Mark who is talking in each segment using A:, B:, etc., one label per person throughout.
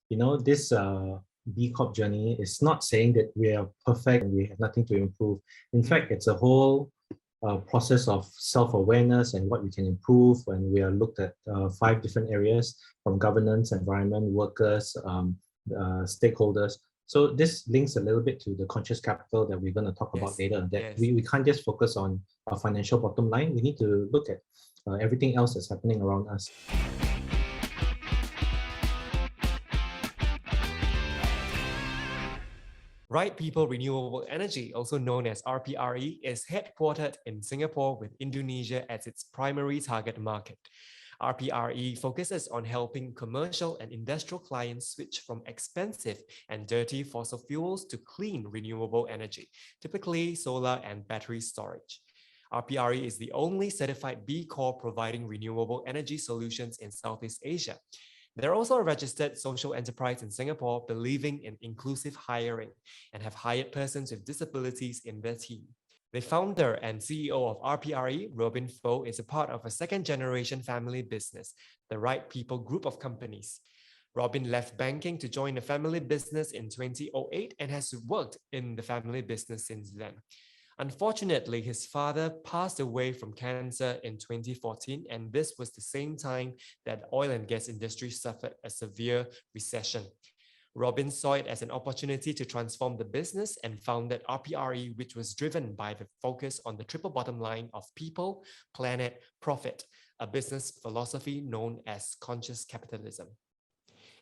A: this B Corp journey is not saying that we are perfect and we have nothing to improve. In fact, it's a whole process of self-awareness and what we can improve. And we are looked at 5 different areas, from governance, environment, workers, stakeholders. So this links a little bit to the conscious capital that we're going to talk about later, that we can't just focus on our financial bottom line. We need to look at everything else that's happening around us.
B: Right People Renewable Energy, also known as RPRE, is headquartered in Singapore with Indonesia as its primary target market. RPRE focuses on helping commercial and industrial clients switch from expensive and dirty fossil fuels to clean renewable energy, typically solar and battery storage. RPRE is the only certified B Corp providing renewable energy solutions in Southeast Asia. They're also a registered social enterprise in Singapore, believing in inclusive hiring, and have hired persons with disabilities in their team. The founder and CEO of RPRE, Robin Pho, is a part of a second-generation family business, the Right People group of companies. Robin left banking to join the family business in 2008 and has worked in the family business since then. Unfortunately, his father passed away from cancer in 2014, and this was the same time that the oil and gas industry suffered a severe recession. Robin saw it as an opportunity to transform the business and founded RPRE, which was driven by the focus on the triple bottom line of people, planet, profit, a business philosophy known as conscious capitalism.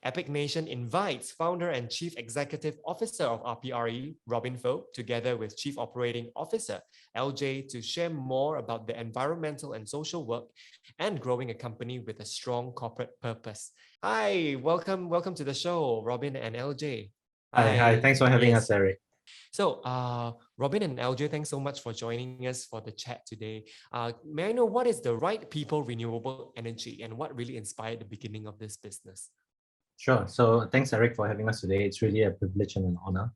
B: Epic Nation invites founder and Chief Executive Officer of RPRE, Robin Pho, together with Chief Operating Officer, LJ, to share more about the environmental and social work and growing a company with a strong corporate purpose. Hi, welcome to the show, Robin and LJ.
A: Hi, thanks for having us, Eric.
B: So, Robin and LJ, thanks so much for joining us for the chat today. May I know what is the Right People Renewable Energy and what really inspired the beginning of this business?
A: Sure. So thanks, Eric, for having us today. It's really a privilege and an honor.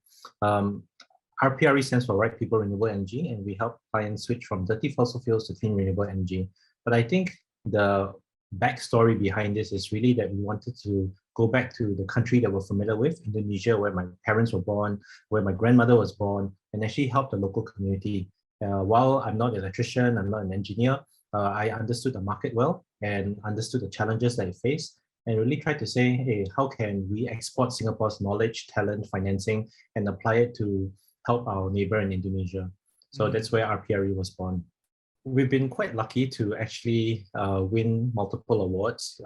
A: RPRE stands for Right People Renewable Energy, and we help clients switch from dirty fossil fuels to clean renewable energy. But I think the backstory behind this is really that we wanted to go back to the country that we're familiar with, Indonesia, where my parents were born, where my grandmother was born, and actually help the local community. While I'm not an electrician, I'm not an engineer, I understood the market well and understood the challenges that it faced, and really tried to say, hey, how can we export Singapore's knowledge, talent, financing, and apply it to help our neighbor in Indonesia? So that's where RPRE was born. We've been quite lucky to actually win multiple awards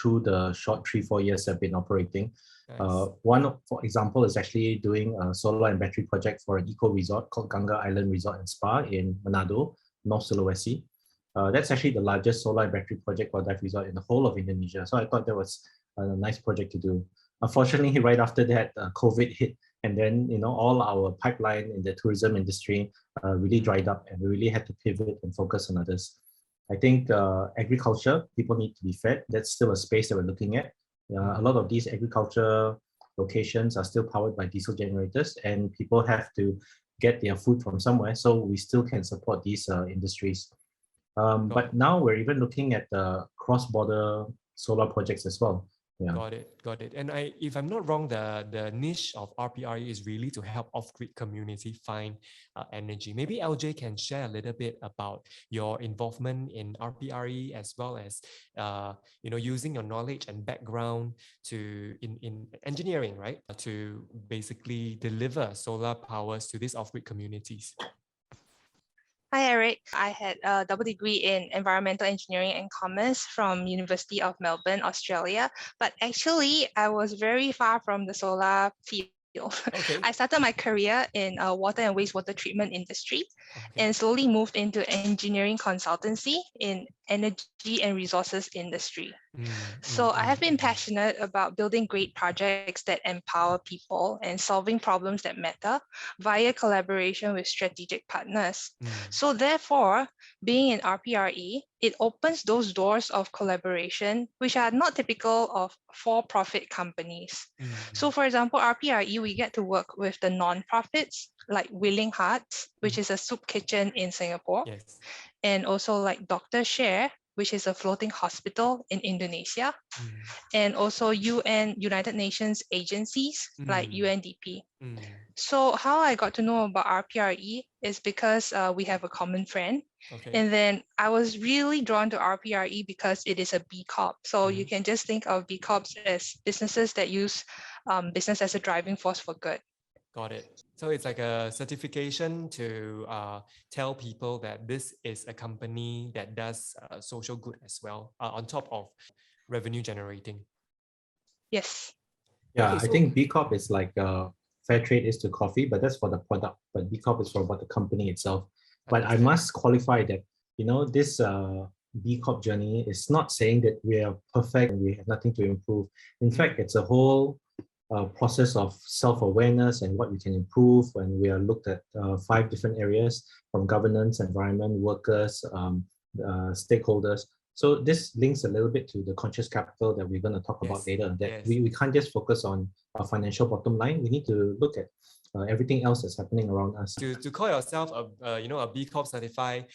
A: through the short 3-4 years I've been operating. Nice. One, for example, is actually doing a solar and battery project for an eco resort called Ganga Island Resort and Spa in Manado, North Sulawesi. That's actually the largest solar and battery project for dive resort in the whole of Indonesia. So I thought that was a nice project to do. Unfortunately, right after that, COVID hit, and then all our pipeline in the tourism industry really dried up, and we really had to pivot and focus on others. I think agriculture, people need to be fed. That's still a space that we're looking at. A lot of these agriculture locations are still powered by diesel generators, and people have to get their food from somewhere, so we still can support these industries. But now we're even looking at the cross-border solar projects as well. Yeah.
B: Got it. And if I'm not wrong, the niche of RPRE is really to help off-grid community find energy. Maybe LJ can share a little bit about your involvement in RPRE, as well as using your knowledge and background in engineering, right, to basically deliver solar powers to these off-grid communities.
C: Hi, Eric. I had a double degree in environmental engineering and commerce from University of Melbourne, Australia. But actually, I was very far from the solar field. Okay. I started my career in water and wastewater treatment industry, and slowly moved into engineering consultancy in energy and resources industry. So I have been passionate about building great projects that empower people and solving problems that matter via collaboration with strategic partners. So therefore, being in RPRE, it opens those doors of collaboration, which are not typical of for-profit companies. So for example, RPRE, we get to work with the non-profits like Willing Hearts, which is a soup kitchen in Singapore, and also like Dr. Share, which is a floating hospital in Indonesia, and also United Nations agencies like UNDP. So how I got to know about RPRE is because we have a common friend.
B: Okay.
C: And then I was really drawn to RPRE because it is a B Corp. So you can just think of B Corps as businesses that use business as a driving force for good.
B: Got it. So it's like a certification to tell people that this is a company that does social good as well, on top of revenue generating.
C: Yes.
A: Yeah,
B: Okay,
A: I think B Corp is like fair trade is to coffee, but that's for the product. But B Corp is for about the company itself. But I must qualify that, this B Corp journey is not saying that we are perfect and we have nothing to improve. In fact, it's a whole process of self-awareness and what we can improve. And we are looked at 5 different areas, from governance, environment, workers, stakeholders. So this links a little bit to the conscious capital that we're going to talk about later, that we can't just focus on our financial bottom line. We need to look at everything else that's happening around us.
B: To call yourself a B Corp certified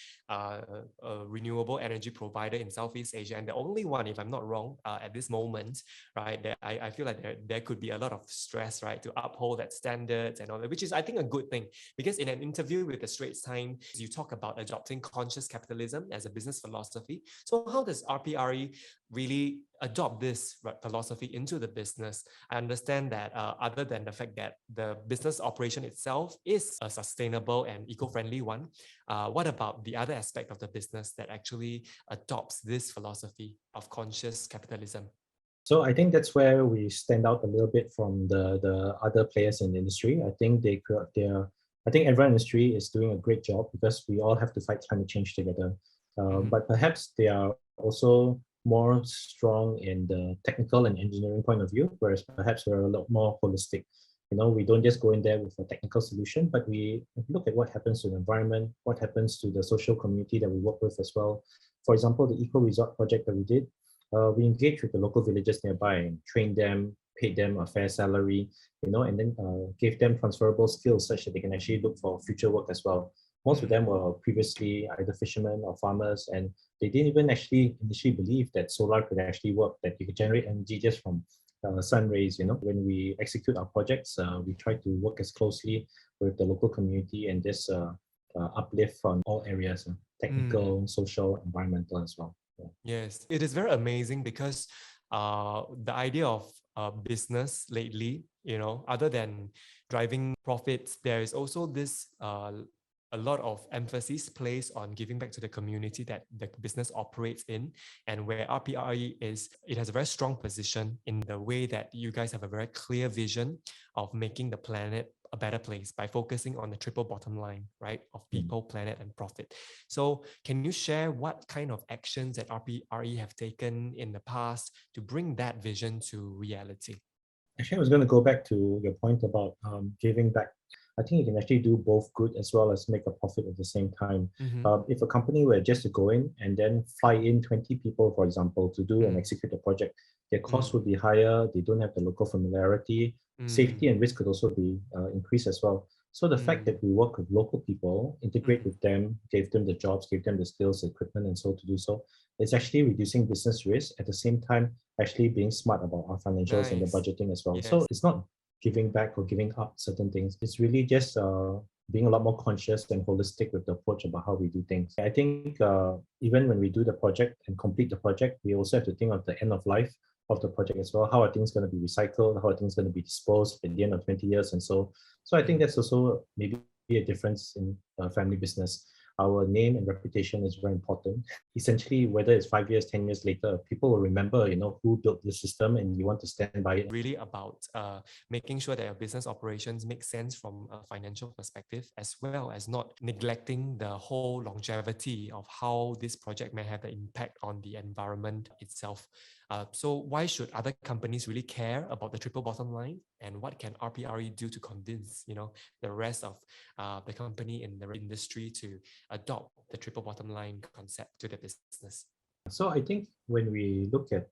B: renewable energy provider in Southeast Asia, and the only one, if I'm not wrong, at this moment, right? That I feel like there could be a lot of stress, right, to uphold that standards and all that, which is I think a good thing, because in an interview with the Straits Times, you talk about adopting conscious capitalism as a business philosophy. So how does RPRE really adopt this philosophy into the business? I understand that other than the fact that the business operation itself is a sustainable and eco-friendly one, what about the other aspect of the business that actually adopts this philosophy of conscious capitalism?
A: So I think that's where we stand out a little bit from the other players in the industry. I think I think every industry is doing a great job because we all have to fight climate change together. But perhaps they are also more strong in the technical and engineering point of view, whereas perhaps we're a lot more holistic. We don't just go in there with a technical solution, but we look at what happens to the environment, what happens to the social community that we work with as well. For example, the eco resort project that we did, we engaged with the local villagers nearby and trained them, paid them a fair salary, and then gave them transferable skills such that they can actually look for future work as well. Most of them were previously either fishermen or farmers, and they didn't even actually initially believe that solar could actually work, that you could generate energy just from sun rays. When we execute our projects, we try to work as closely with the local community and just uplift on all areas, technical, social, environmental as well. Yeah.
B: Yes, it is very amazing because the idea of business lately, other than driving profits, there is also this a lot of emphasis placed on giving back to the community that the business operates in, and where RPRE it has a very strong position in the way that you guys have a very clear vision of making the planet a better place by focusing on the triple bottom line, right, of people, planet, and profit. So can you share what kind of actions that RPRE have taken in the past to bring that vision to reality?
A: Actually, I was going to go back to your point about giving back. I think you can actually do both good as well as make a profit at the same time. If a company were just to go in and then fly in 20 people, for example, to do and execute a project, their costs would be higher. They don't have the local familiarity. Safety and risk could also be increased as well. So the fact that we work with local people, integrate with them, gave them the jobs, gave them the skills, the equipment, and so to do so, it's actually reducing business risk at the same time, actually being smart about our financials and the budgeting as well. So it's not giving back or giving up certain things. It's really just being a lot more conscious and holistic with the approach about how we do things. I think even when we do the project and complete the project, we also have to think of the end of life of the project as well. How are things going to be recycled? How are things going to be disposed at the end of 20 years? And so I think that's also maybe a difference in family business. Our name and reputation is very important. Essentially, whether it's 5 years, 10 years later, people will remember, who built the system, and you want to stand by it.
B: Really about making sure that your business operations make sense from a financial perspective, as well as not neglecting the whole longevity of how this project may have an impact on the environment itself. So why should other companies really care about the triple bottom line? And what can RPRE do to convince, the rest of the company in the industry to adopt the triple bottom line concept to the business?
A: So I think when we look at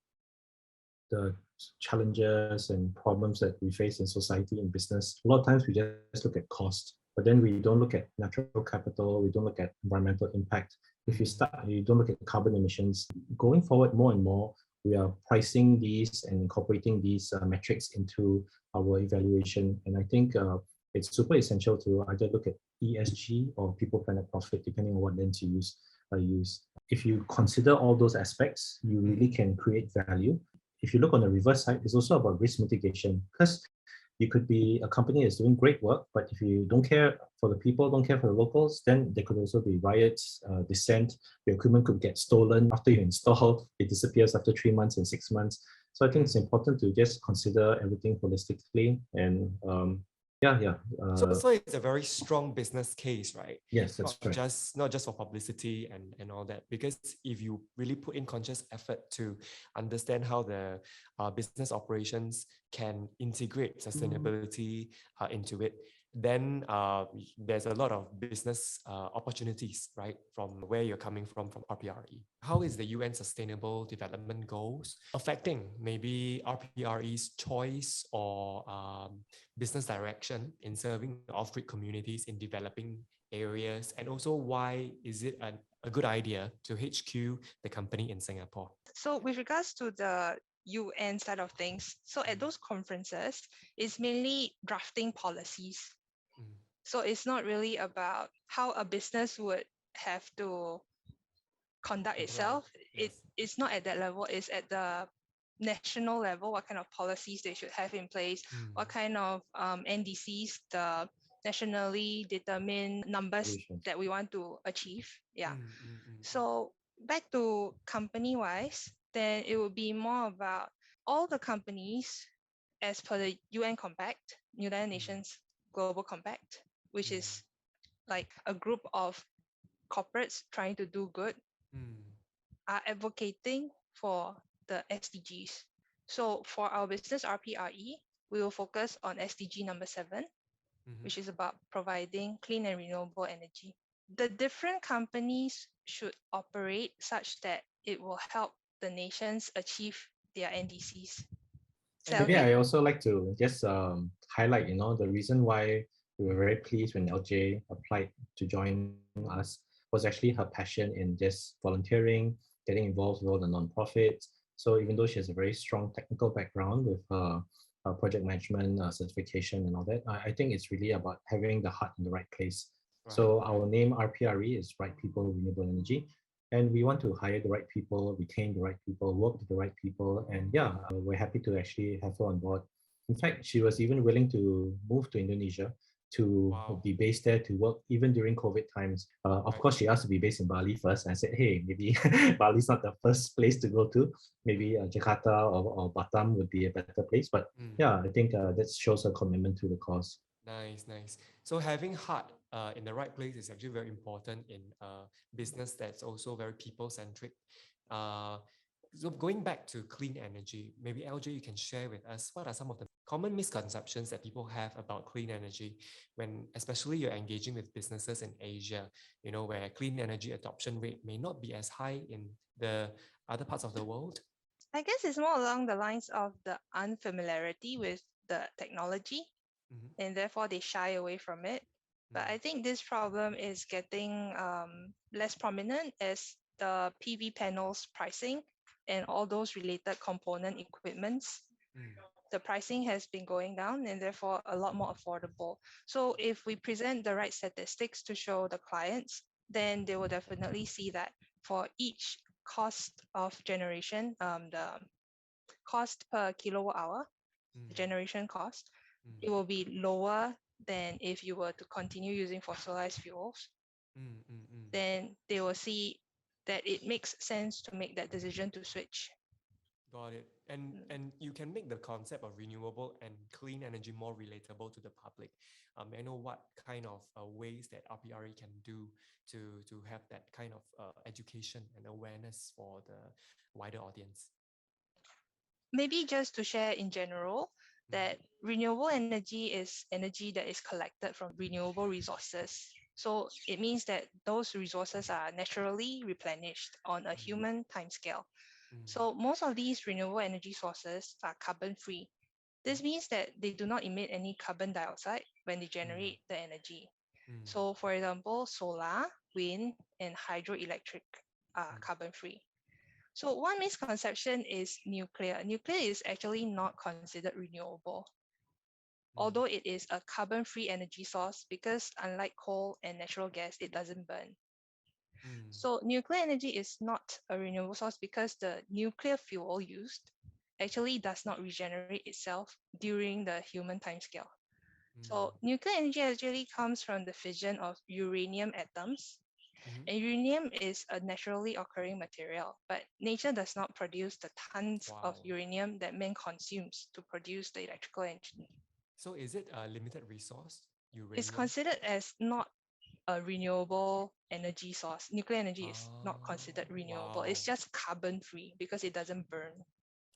A: the challenges and problems that we face in society and business, a lot of times we just look at cost, but then we don't look at natural capital, we don't look at environmental impact, If you don't look at carbon emissions, going forward more and more, we are pricing these and incorporating these metrics into our evaluation. And I think it's super essential to either look at ESG or people, planet, profit, depending on what lens you use. If you consider all those aspects, you really can create value. If you look on the reverse side, it's also about risk mitigation, because you could be a company that's doing great work, but if you don't care for the people, don't care for the locals, then there could also be riots, dissent. Your equipment could get stolen after you install. It disappears after 3 months and 6 months. So I think it's important to just consider everything holistically. And
B: So it's a very strong business case, right?
A: Yes, that's right.
B: Not just for publicity and all that. Because if you really put in conscious effort to understand how the business operations can integrate sustainability into it, then there's a lot of business opportunities, right, from where you're coming from RPRE. How is the UN Sustainable Development Goals affecting maybe RPRE's choice or business direction in serving off-grid communities in developing areas? And also, why is it a good idea to HQ the company in Singapore?
C: So with regards to the UN side of things, so at those conferences, it's mainly drafting policies. So it's not really about how a business would have to conduct itself. It's not at that level. It's at the national level, what kind of policies they should have in place, what kind of NDCs, the nationally determined numbers that we want to achieve. Yeah. So back to company-wise, then it would be more about all the companies as per the UN Compact, United Nations Global Compact, which is like a group of corporates trying to do good, are advocating for the SDGs. So for our business RPRE, we will focus on SDG number 7, which is about providing clean and renewable energy. The different companies should operate such that it will help the nations achieve their NDCs.
A: Maybe I also like to just highlight, the reason why we were very pleased when LJ applied to join us was actually her passion in just volunteering, getting involved with all the nonprofits. So even though she has a very strong technical background with project management certification and all that, I think it's really about having the heart in the right place. Right. So our name RPRE is Right People Renewable Energy. And we want to hire the right people, retain the right people, work with the right people. And we're happy to actually have her on board. In fact, she was even willing to move to Indonesia to be based there to work even during COVID times. Of course, she asked to be based in Bali first. I said, hey, maybe Bali's not the first place to go to. Maybe Jakarta or Batam would be a better place. But I think that shows her commitment to the cause.
B: Nice. So having heart in the right place is actually very important in a business that's also very people-centric. So going back to clean energy, maybe LJ, you can share with us what are some of the common misconceptions that people have about clean energy when especially you're engaging with businesses in Asia, where clean energy adoption rate may not be as high in the other parts of the world?
C: I guess it's more along the lines of the unfamiliarity with the technology, and therefore they shy away from it. But I think this problem is getting less prominent as the PV panels pricing and all those related component equipments. The pricing has been going down and therefore a lot more affordable. So if we present the right statistics to show the clients, then they will definitely see that for each cost of generation, the cost per kilowatt hour, the generation cost, it will be lower than if you were to continue using fossilized fuels. Then they will see that it makes sense to make that decision to switch.
B: Got it. And you can make the concept of renewable and clean energy more relatable to the public. May I know what kind of ways that RPRE can do to have that kind of education and awareness for the wider audience?
C: Maybe just to share in general that renewable energy is energy that is collected from renewable resources. So it means that those resources are naturally replenished on a human timescale. So most of these renewable energy sources are carbon free. This means that they do not emit any carbon dioxide when they generate the energy. So for example, solar, wind, and hydroelectric are carbon-free. So one misconception is nuclear. Nuclear is actually not considered renewable, although it is a carbon-free energy source because unlike coal and natural gas, it doesn't burn. So nuclear energy is not a renewable source because the nuclear fuel used actually does not regenerate itself during the human timescale. So nuclear energy actually comes from the fission of uranium atoms. And uranium is a naturally occurring material, but nature does not produce the tons of
B: Wow.
C: uranium that man consumes to produce the electrical energy.
B: So is it a limited resource,
C: It's
B: uranium?
C: considered as not a renewable energy source. Nuclear energy is not considered
B: Oh,
C: renewable. It's
B: wow.
C: just carbon free because it doesn't burn.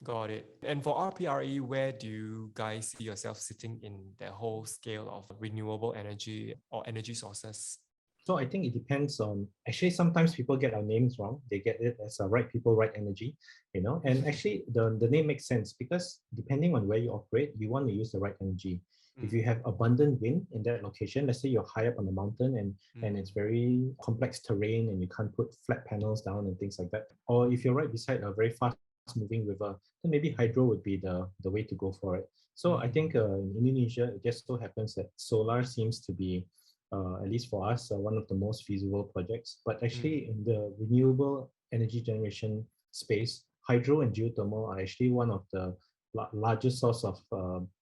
B: Got it. And for RPRE, where do you guys see yourself sitting in the whole scale of renewable energy or energy sources?
A: So I think it depends on, actually sometimes people get our names wrong. They get it as a Right People, Right Energy, and actually the name makes sense because depending on where you operate, you want to use the right energy. If you have abundant wind in that location, let's say you're high up on the mountain and it's very complex terrain and you can't put flat panels down and things like that. Or if you're right beside a very fast moving river, then maybe hydro would be the way to go for it. So I think in Indonesia, it just so happens that solar seems to be at least for us, one of the most feasible projects. But actually, in the renewable energy generation space, hydro and geothermal are actually one of the largest source of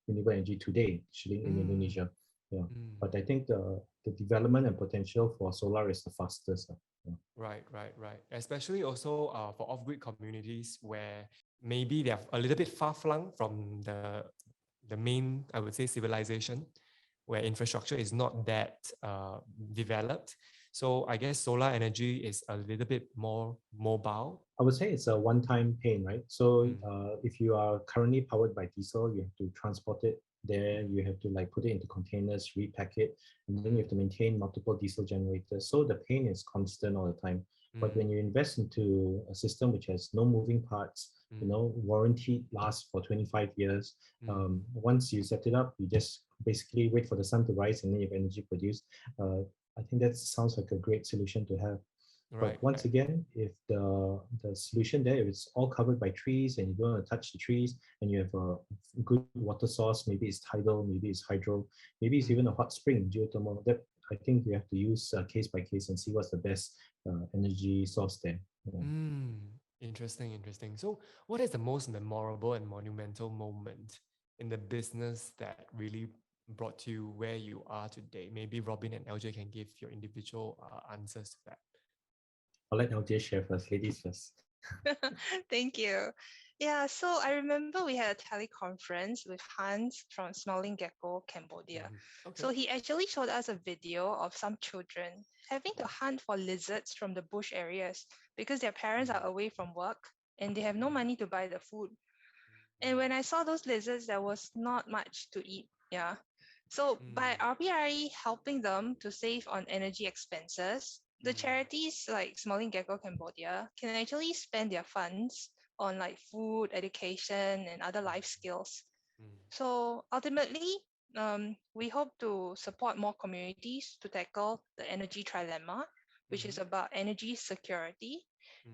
A: renewable energy today, actually in Indonesia. Yeah, but I think the development and potential for solar is the fastest. Yeah.
B: Right. Especially also for off-grid communities where maybe they're a little bit far-flung from the main, I would say, civilization, where infrastructure is not that developed. So I guess solar energy is a little bit more mobile.
A: I would say it's a one-time pain, right? So if you are currently powered by diesel, you have to transport it there, you have to like put it into containers, repack it, and then you have to maintain multiple diesel generators. So the pain is constant all the time. But when you invest into a system which has no moving parts, warranty lasts for 25 years. Once you set it up, you just basically wait for the sun to rise and then you have energy produced. I think that sounds like a great solution to have. But once again, if the solution there, if it's all covered by trees and you don't want to touch the trees and you have a good water source, maybe it's tidal, maybe it's hydro, maybe it's even a hot spring, geothermal, that I think you have to use case by case and see what's the best energy source there. Yeah.
B: Interesting. So what is the most memorable and monumental moment in the business that really brought you where you are today? Maybe Robin and LJ can give your individual answers to that.
A: I'll let LJ share first, ladies first.
C: Thank you. Yeah, so I remember we had a teleconference with Hans from Smiling Gecko, Cambodia.
B: Okay.
C: So he actually showed us a video of some children having to hunt for lizards from the bush areas because their parents are away from work and they have no money to buy the food. And when I saw those lizards, there was not much to eat. Yeah. So by RPRE helping them to save on energy expenses, the charities like Smiling Gecko Cambodia can actually spend their funds on like food, education, and other life skills. So ultimately, we hope to support more communities to tackle the energy trilemma, which is about energy security,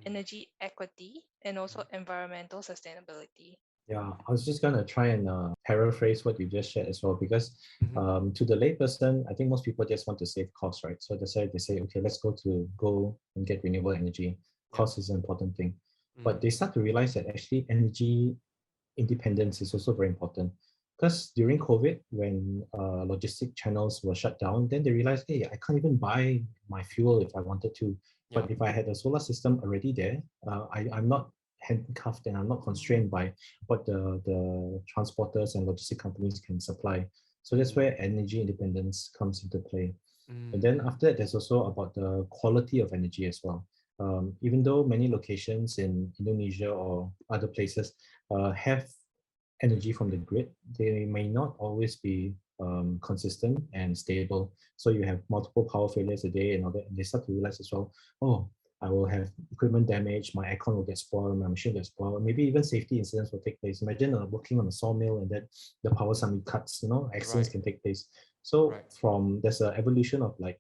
C: energy equity, and also environmental sustainability.
A: Yeah, I was just gonna try and paraphrase what you just shared as well, because to the layperson, I think most people just want to save costs, right? So that's why they say, okay, let's go and get renewable energy. Cost is an important thing, but they start to realize that actually energy independence is also very important. Because during COVID, when logistic channels were shut down, then they realized, hey, I can't even buy my fuel if I wanted to. But if I had a solar system already there, I'm not handcuffed and I'm not constrained by what the transporters and logistic companies can supply. So that's where energy independence comes into play. And then after that, there's also about the quality of energy as well. Even though many locations in Indonesia or other places have energy from the grid, they may not always be consistent and stable. So you have multiple power failures a day and all that. And they start to realize as well, oh, I will have equipment damage, my aircon will get spoiled, my machine will get spoiled, maybe even safety incidents will take place. Imagine working on a sawmill and then the power suddenly cuts, accidents can take place. So there's an evolution of like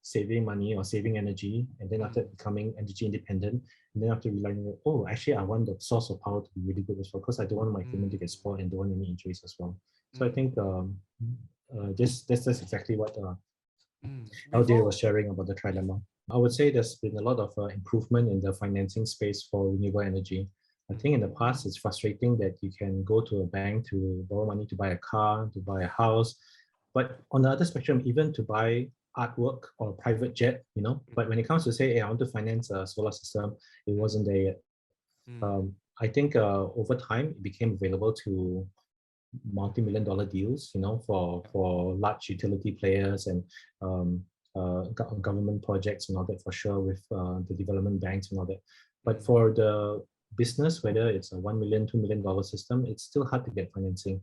A: saving money or saving energy, and then after becoming energy independent, and then after realizing that, oh, actually I want the source of power to be really good as well, because I don't want my equipment to get spoiled and don't want any injuries as well. So I think that's exactly what LJ was sharing about the trilemma. I would say there's been a lot of improvement in the financing space for renewable energy. I think in the past, it's frustrating that you can go to a bank to borrow money to buy a car, to buy a house. But on the other spectrum, even to buy artwork or a private jet, but when it comes to say, hey, I want to finance a solar system, it wasn't there yet. I think over time, it became available to multi-million-dollar deals, for large utility players and government projects and all that, for sure, with the development banks and all that. But for the business, whether it's a $1 million, $2 million system, it's still hard to get financing.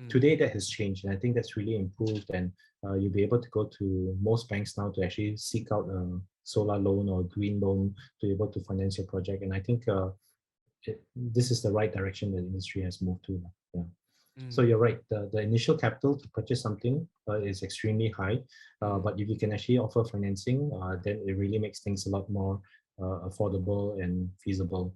A: Today, that has changed, and I think that's really improved. And you'll be able to go to most banks now to actually seek out a solar loan or a green loan to be able to finance your project. And I think this is the right direction that the industry has moved to. Yeah. So you're right. The initial capital to purchase something is extremely high, but if you can actually offer financing, then it really makes things a lot more affordable and feasible.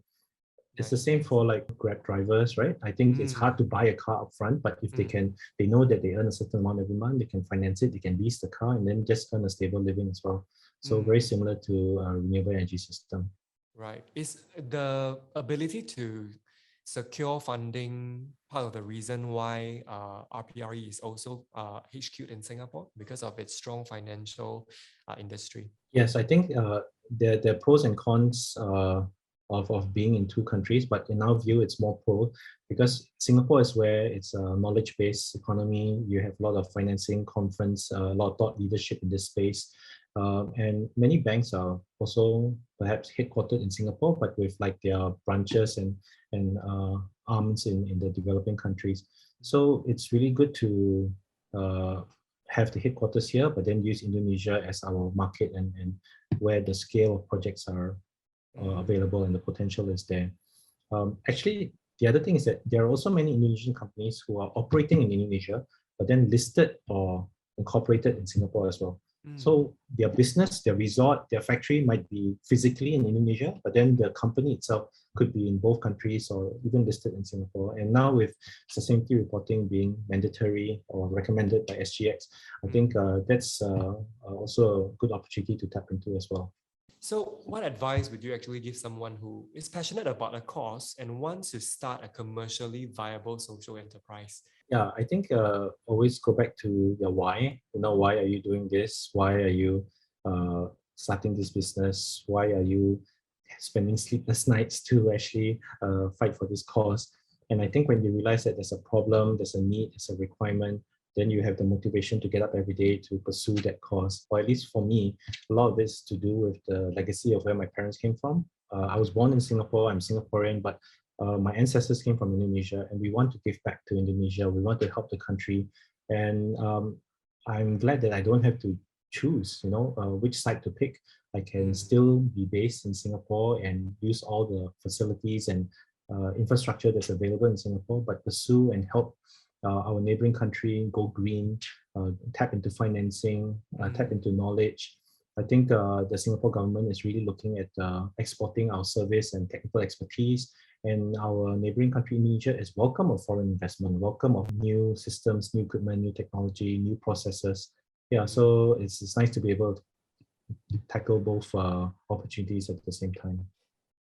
A: It's the same for like Grab drivers, right? I think it's hard to buy a car up front, but if they know that they earn a certain amount every month, they can finance it, they can lease the car, and then just earn a stable living as well. So very similar to a renewable energy system.
B: Right. Is the ability to secure funding part of the reason why RPRE is also HQ'd in Singapore because of its strong financial industry?
A: Yes, I think there are pros and cons of being in two countries, but in our view, it's more pro because Singapore is where it's a knowledge-based economy. You have a lot of financing, conference, a lot of thought leadership in this space. And many banks are also perhaps headquartered in Singapore, but with like their branches and arms in the developing countries. So it's really good to have the headquarters here, but then use Indonesia as our market and where the scale of projects are available and the potential is there. Actually, the other thing is that there are also many Indonesian companies who are operating in Indonesia, but then listed or incorporated in Singapore as well. So their business, their resort, their factory might be physically in Indonesia, but then the company itself could be in both countries or even listed in Singapore. And now with sustainability reporting being mandatory or recommended by SGX, I think that's also a good opportunity to tap into as well.
B: So what advice would you actually give someone who is passionate about a cause and wants to start a commercially viable social enterprise?
A: Yeah, I think always go back to your why. Why are you doing this? Why are you starting this business? Why are you spending sleepless nights to actually fight for this cause? And I think when you realize that there's a problem, there's a need, there's a requirement, then you have the motivation to get up every day to pursue that cause. Or at least for me, a lot of this to do with the legacy of where my parents came from. I was born in Singapore, I'm Singaporean, but my ancestors came from Indonesia, and we want to give back to Indonesia. We want to help the country. And I'm glad that I don't have to choose, which side to pick. I can still be based in Singapore and use all the facilities and infrastructure that's available in Singapore, but pursue and help our neighboring country go green, tap into financing, tap into knowledge. I think the Singapore government is really looking at exporting our service and technical expertise, and our neighboring country Indonesia is welcome of foreign investment, welcome of new systems, new equipment, new technology, new processes. Yeah, so it's nice to be able to tackle both opportunities at the same time.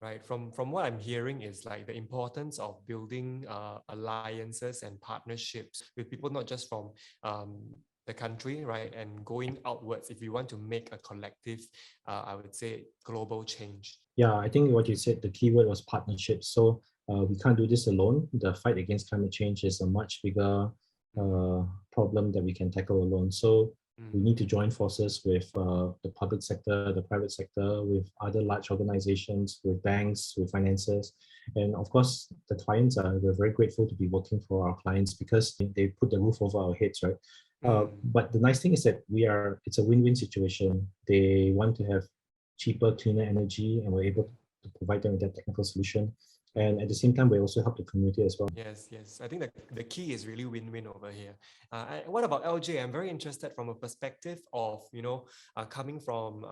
B: Right. From what I'm hearing is like the importance of building alliances and partnerships with people, not just from the country, right, and going outwards if you want to make a collective, I would say, global change.
A: Yeah, I think what you said, the keyword was partnerships. So we can't do this alone. The fight against climate change is a much bigger problem that we can tackle alone. So we need to join forces with the public sector, the private sector, with other large organizations, with banks, with financiers. And of course, the clients we're very grateful to be working for our clients because they put the roof over our heads, right? But the nice thing is that it's a win-win situation. They want to have cheaper, cleaner energy, and we're able to provide them with that technical solution. And at the same time, we also help the community as well.
B: Yes, yes. I think the key is really win-win over here. What about LJ? I'm very interested from a perspective of, coming from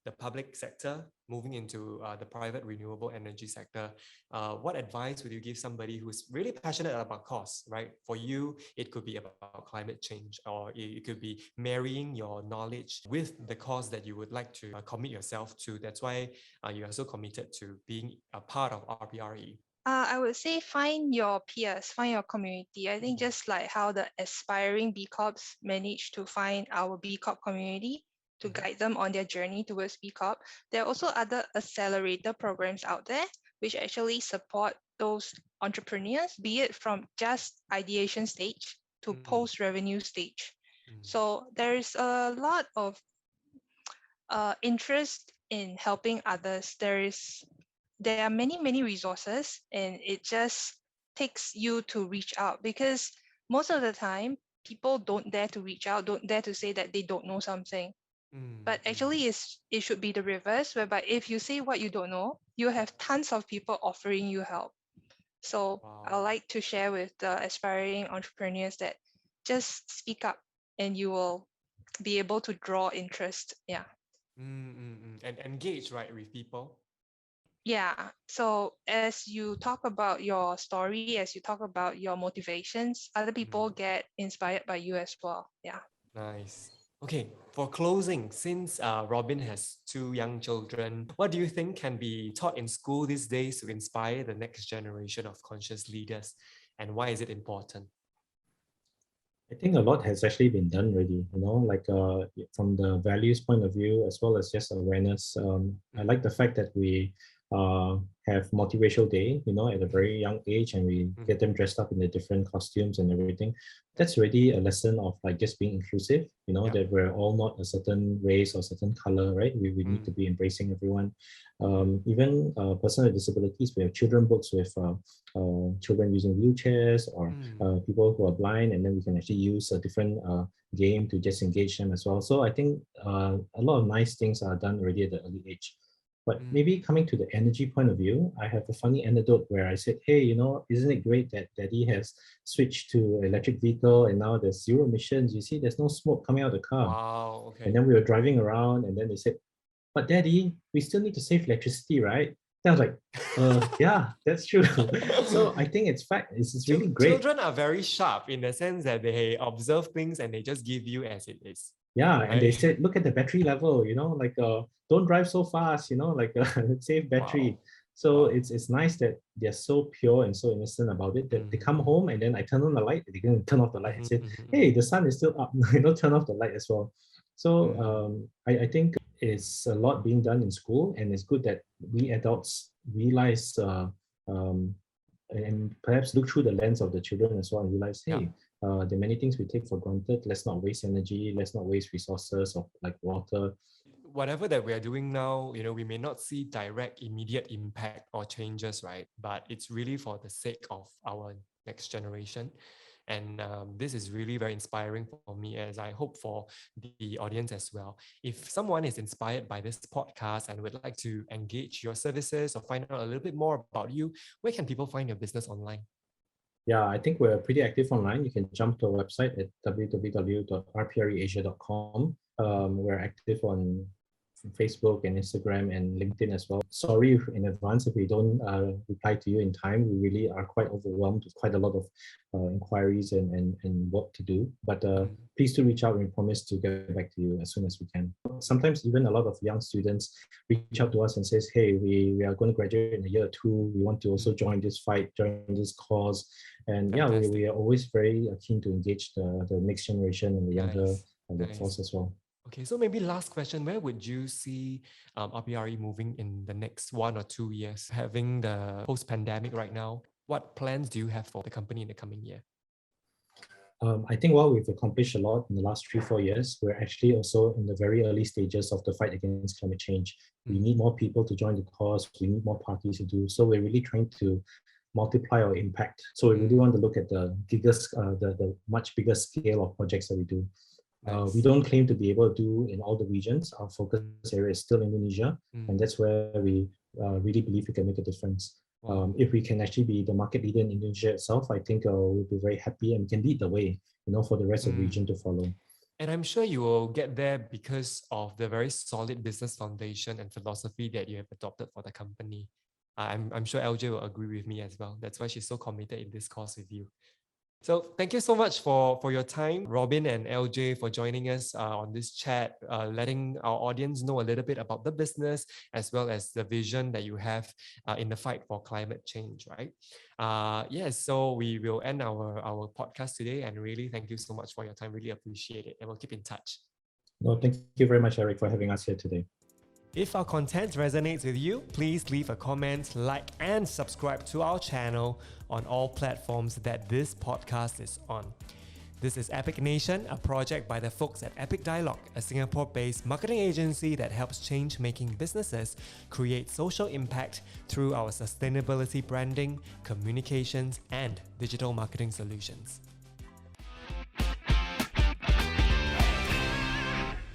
B: the public sector, moving into the private renewable energy sector. What advice would you give somebody who's really passionate about cause, right? For you, it could be about climate change, or it could be marrying your knowledge with the cause that you would like to commit yourself to. That's why you are so committed to being a part of RPRE.
C: I would say find your peers, find your community. I think just like how the aspiring B Corps managed to find our B Corp community to guide them on their journey towards B Corp, there are also other accelerator programs out there which actually support those entrepreneurs, be it from just ideation stage to post-revenue stage. So there is a lot of interest in helping others. There are many resources, and it just takes you to reach out, because most of the time people don't dare to reach out, don't dare to say that they don't know something. But actually it should be the reverse, whereby if you say what you don't know, you have tons of people offering you help. So I like to share with the aspiring entrepreneurs that just speak up and you will be able to draw interest. Yeah.
B: And engage, right, with people.
C: Yeah. So as you talk about your story, as you talk about your motivations, other people get inspired by you as well. Yeah.
B: Nice. Okay, for closing, since Robin has 2 young children, what do you think can be taught in school these days to inspire the next generation of conscious leaders? And why is it important?
A: I think a lot has actually been done already, like from the values point of view, as well as just awareness. I like the fact that we have multiracial day, at a very young age, and we get them dressed up in the different costumes and everything. That's already a lesson of like just being inclusive, that we're all not a certain race or certain color, right? We need to be embracing everyone. Even personal disabilities, we have children books with children using wheelchairs, or people who are blind, and then we can actually use a different game to just engage them as well. So I think a lot of nice things are done already at the early age. But maybe coming to the energy point of view, I have a funny anecdote where I said, hey, isn't it great that Daddy has switched to electric vehicle and now there's zero emissions? You see, there's no smoke coming out of the car.
B: Wow, okay.
A: And then we were driving around, and then they said, but Daddy, we still need to save electricity, right? Then I was like, yeah, that's true. So I think it's really great.
B: Children are very sharp in the sense that they observe things and they just give you as it is.
A: Yeah, right? And they said, look at the battery level, like don't drive so fast, like save battery. Wow. So it's nice that they're so pure and so innocent about it, that they come home and then I turn on the light, they can turn off the light and say, hey, the sun is still up, turn off the light as well. So I think it's a lot being done in school, and it's good that we adults realize and perhaps look through the lens of the children as well and realize, hey, there are many things we take for granted. Let's not waste energy. Let's not waste resources of like water.
B: Whatever that we are doing now, we may not see direct, immediate impact or changes, right? But it's really for the sake of our next generation. And this is really very inspiring for me, as I hope for the audience as well. If someone is inspired by this podcast and would like to engage your services or find out a little bit more about you, where can people find your business online?
A: Yeah, I think we're pretty active online. You can jump to our website at www.rpreasia.com. We're active on Facebook and Instagram and LinkedIn as well. Sorry in advance if we don't reply to you in time. We really are quite overwhelmed with quite a lot of inquiries and work to do. But please do reach out, and we promise to get back to you as soon as we can. Sometimes even a lot of young students reach out to us and says, hey, we are going to graduate in a year or two. We want to also join this fight, join this cause. And
B: Fantastic.
A: we are always very keen to engage the next generation and the younger workforce as well.
B: Okay, so maybe last question, where would you see RPRE moving in the next 1 or 2 years? Having the post-pandemic right now, what plans do you have for the company in the coming year?
A: I think while we've accomplished a lot in the last 3-4 years, we're actually also in the very early stages of the fight against climate change. We need more people to join the cause. We need more parties to do. So we're really trying to multiply our impact. So we really want to look at the much bigger scale of projects that we do. Nice. We don't claim to be able to do in all the regions. Our focus area is still Indonesia, and that's where we really believe we can make a difference. If we can actually be the market leader in Indonesia itself, I think we'll be very happy and we can lead the way, for the rest of the region to follow.
B: And I'm sure you will get there because of the very solid business foundation and philosophy that you have adopted for the company. I'm sure LJ will agree with me as well. That's why she's so committed in this course with you. So thank you so much for your time, Robin and LJ, for joining us on this chat, letting our audience know a little bit about the business as well as the vision that you have in the fight for climate change, right? Yes, so we will end our podcast today, and really thank you so much for your time. Really appreciate it, and we'll keep in touch.
A: No, thank you very much, Eric, for having us here today.
B: If our content resonates with you, please leave a comment, like, and subscribe to our channel on all platforms that this podcast is on. This is Epic Nation, a project by the folks at Epic Dialogue, a Singapore-based marketing agency that helps change-making businesses create social impact through our sustainability branding, communications, and digital marketing solutions.